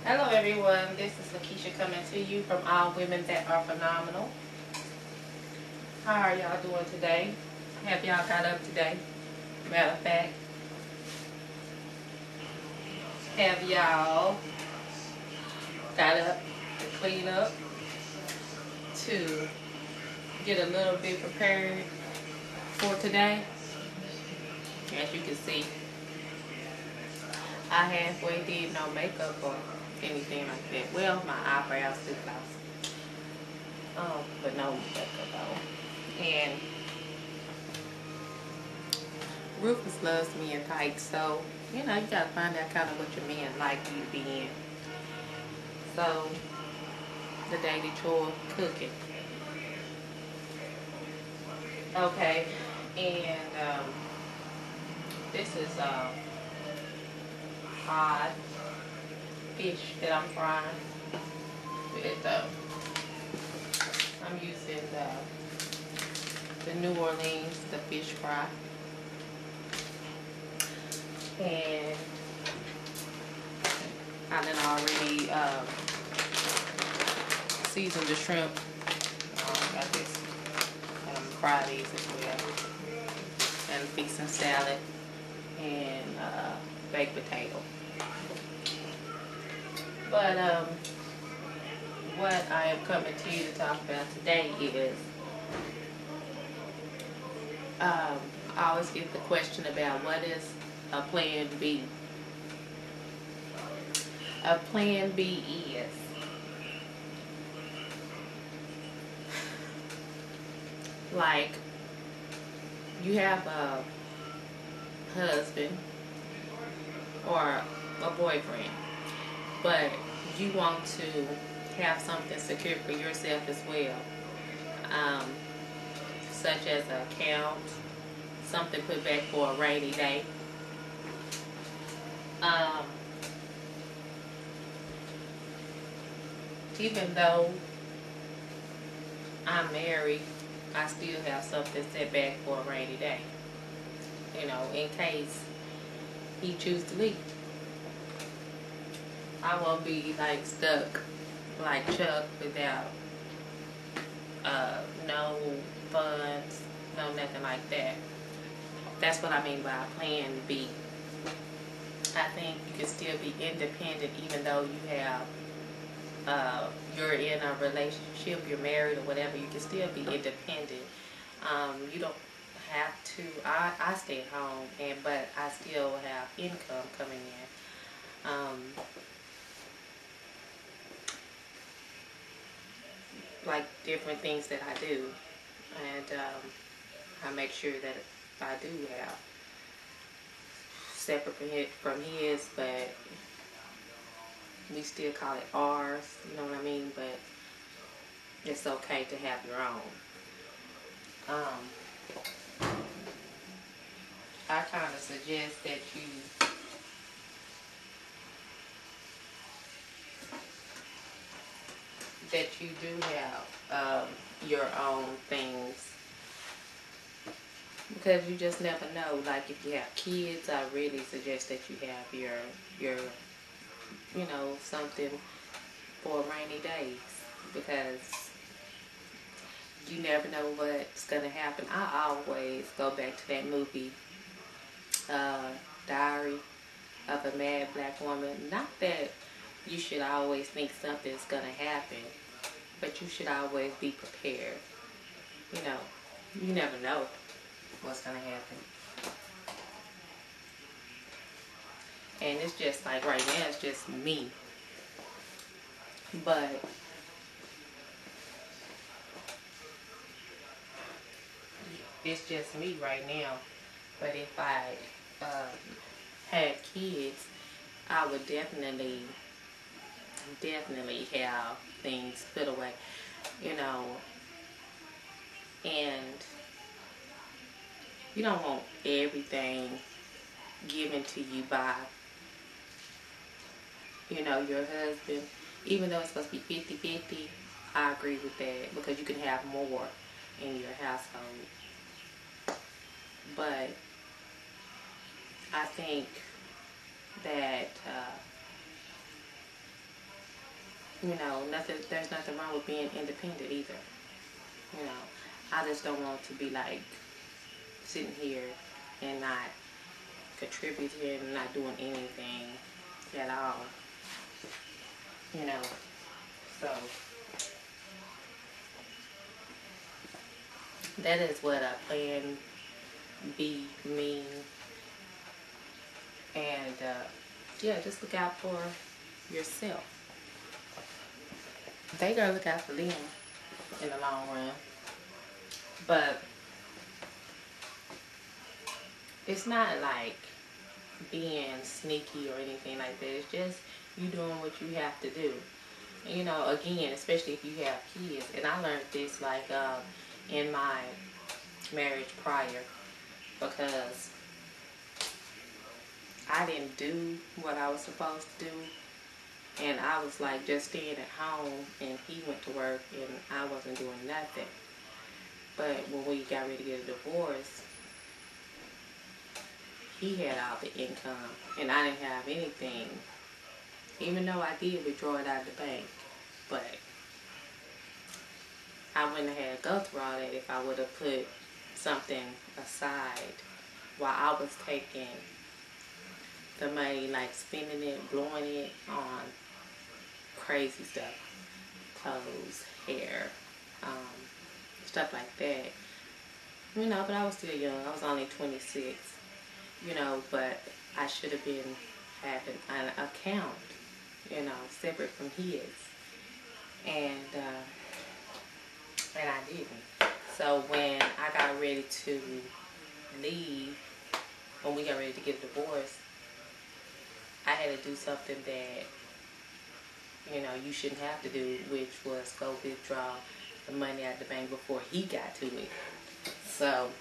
Hello everyone, this is KESHA coming to you from All Women That Are Phenomenal. How are y'all doing today? Have y'all got up today? Matter of fact, have y'all got up to clean up, to get a little bit prepared for today? As you can see, I halfway did no makeup or anything like that. Well, my eyebrows did but no makeup though. And Rufus loves me in tights, so you know, you gotta find out kind of what your man like you to be in. So, the daily chore, cooking. Okay, and this is hot fish that I'm frying with. I'm using the New Orleans, the fish fry, and I done already seasoned the shrimp. Got this. Fry these as well, and fixing salad and baked potato. But what I am coming to you to talk about today is I always get the question about what is a plan B. A plan B is like you have a husband or a boyfriend, but you want to have something secure for yourself as well, such as an account, something put back for a rainy day. Even though I'm married, I still have something set back for a rainy day. You know, in case he chooses to leave. I won't be like stuck like Chuck without no funds, no nothing like that. That's what I mean by plan B. I think you can still be independent even though you have you're in a relationship, you're married or whatever. You can still be independent. You don't have to. I stay at home, but I still have income coming in. Like different things that I do, and I make sure that I do have separate from his, but we still call it ours, you know what I mean? But it's okay to have your own. I kind of suggest that you do have your own things, because you just never know. Like if you have kids, I really suggest that you have your you know, something for rainy days, because you never know what's gonna happen. I always go back to that movie, Diary of a Mad Black Woman. Not that you should always think something's gonna happen, but you should always be prepared. You know, you never know what's gonna happen. And it's just like right now, it's just me. But it's just me right now. But if I had kids, I would definitely have things put away, you know. And you don't want everything given to you by, you know, your husband. Even though it's supposed to be 50-50, I agree with that, because you can have more in your household. But I think that You know, there's nothing wrong with being independent either. You know, I just don't want to be like sitting here and not contributing and not doing anything at all. You know, so that is what a plan B mean. And yeah, just look out for yourself. They gotta look out for them in the long run. But it's not like being sneaky or anything like that. It's just you doing what you have to do. You know, again, especially if you have kids. And I learned this like in my marriage prior, because I didn't do what I was supposed to do. And I was like just staying at home, and he went to work and I wasn't doing nothing. But when we got ready to get a divorce, he had all the income and I didn't have anything. Even though I did withdraw it out of the bank. But I wouldn't have had to go through all that if I would have put something aside while I was taking the money, like spending it, blowing it on crazy stuff. Clothes, hair, stuff like that. You know, but I was still young. I was only 26. You know, but I should have been having an account, you know, separate from his. And I didn't. So when I got ready to leave, when we got ready to get a divorce, I had to do something that, you know, you shouldn't have to do, which was go withdraw the money out of the bank before he got to it. So,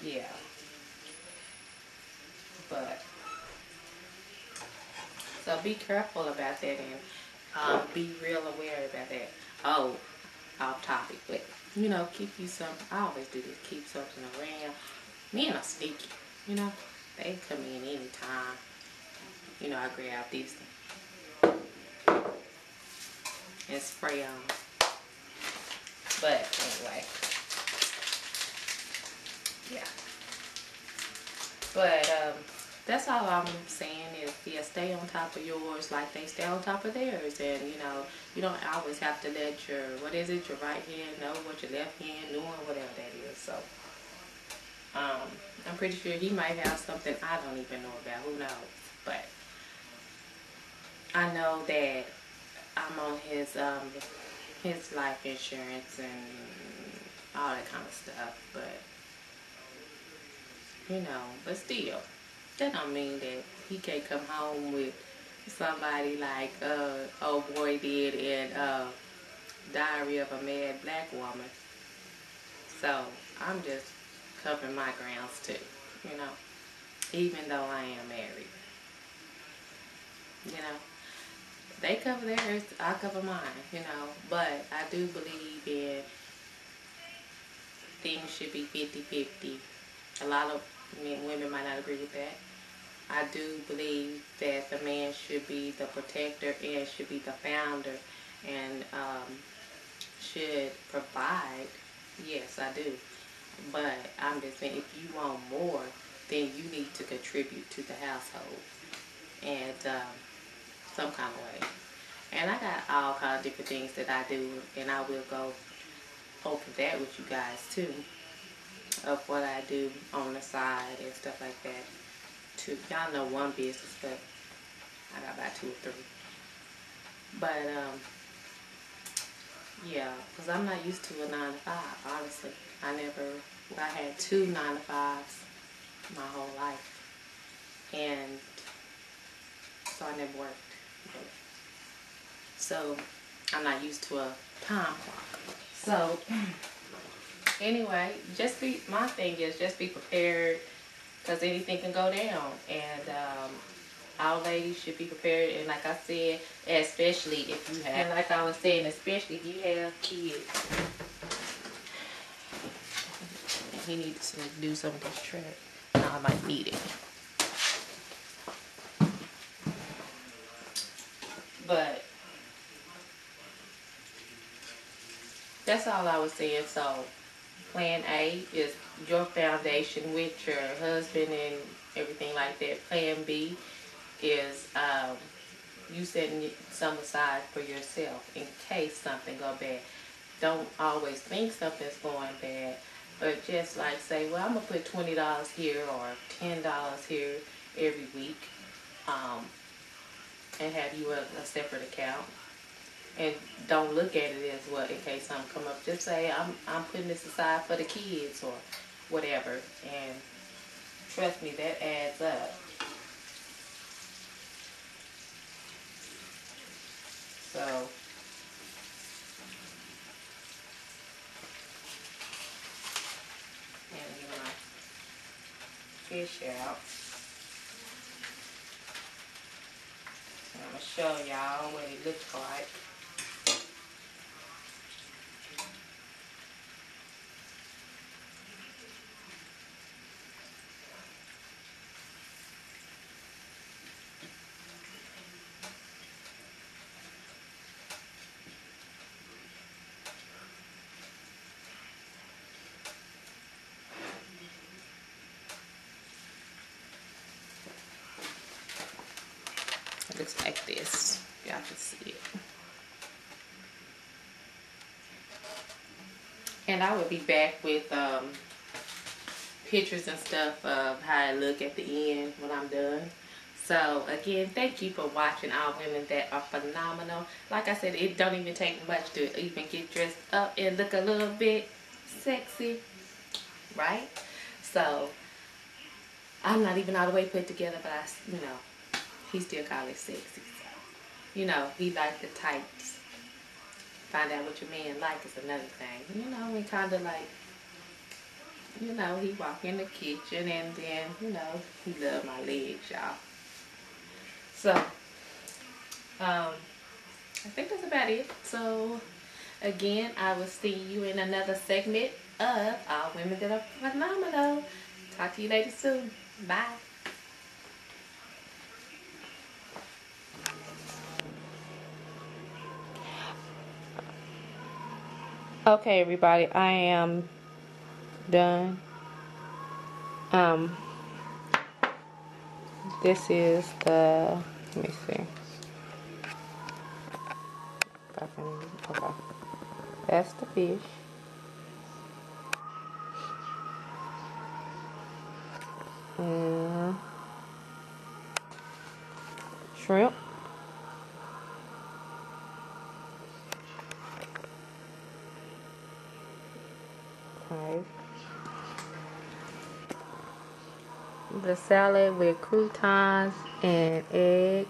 yeah. But, so be careful about that and be real aware about that. Oh, off topic, but, you know, keep you some, I always do this, keep something around. Men are sneaky, you know. They come in anytime. You know, I grab these and spray on. But anyway, yeah. But that's all I'm saying is, yeah, stay on top of yours like they stay on top of theirs. And, you know, you don't always have to let your, what is it, your right hand know what your left hand doing, whatever that is. So, I'm pretty sure he might have something I don't even know about. Who knows? But I know that I'm on his life insurance and all that kind of stuff. But, you know, but still, that don't mean that he can't come home with somebody like old boy did in Diary of a Mad Black Woman. So I'm just covering my grounds too, you know, even though I am married. You know, they cover theirs, I cover mine, you know, but I do believe in things should be 50-50. A lot of women might not agree with that. I do believe that the man should be the protector and should be the founder and should provide. Yes, I do. But I'm just saying, if you want more, then you need to contribute to the household and some kind of way. And I got all kinds of different things that I do, and I will go over that with you guys too, of what I do on the side and stuff like that too. Y'all know one business, but I got about 2 or 3. But yeah, because I'm not used to a 9 to 5, honestly. I had 2 9 to 5s my whole life, and so I never worked. So I'm not used to a time clock. So anyway, my thing is just be prepared, because anything can go down, and all ladies should be prepared. And like I said, especially if you have, and like I was saying, especially if you have kids. He needs to do some of this track. Now I might need it. But that's all I was saying. So plan A is your foundation with your husband and everything like that. Plan B is you setting some aside for yourself in case something go bad. Don't always think something's going bad, but just like say, well, I'm gonna put $20 here or $10 here every week, and have you a separate account. And don't look at it as, well, in case something come up. Just say, I'm putting this aside for the kids or whatever. And trust me, that adds up. So and get my fish out. And I'm gonna show y'all what it looks like. It looks like this. Y'all can see it. And I will be back with pictures and stuff of how it look at the end when I'm done. So again, thank you for watching All Women That Are Phenomenal. Like I said, it don't even take much to even get dressed up and look a little bit sexy, right? So I'm not even all the way put together, but you know, he still call it sexy. So, you know, he like the tights. Find out what your man like is another thing. You know, we kind of like, you know, he walk in the kitchen and then, you know, he love my legs, y'all. So, I think that's about it. So, again, I will see you in another segment of All Women That Are Phenomenal. Talk to you ladies soon. Bye. Okay, everybody, I am done. This is the, let me see. Okay. That's the fish. And shrimp. Okay. The salad with croutons and eggs.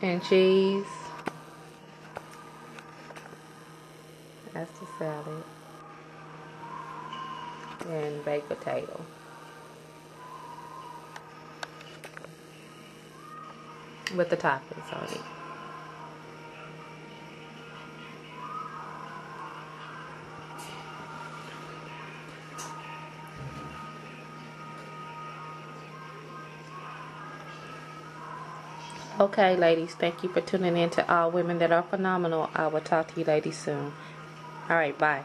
And cheese. That's the salad. And baked potato. With the toppings on it. Okay, ladies, thank you for tuning in to All Women That Are Phenomenal. I will talk to you ladies soon. All right, bye.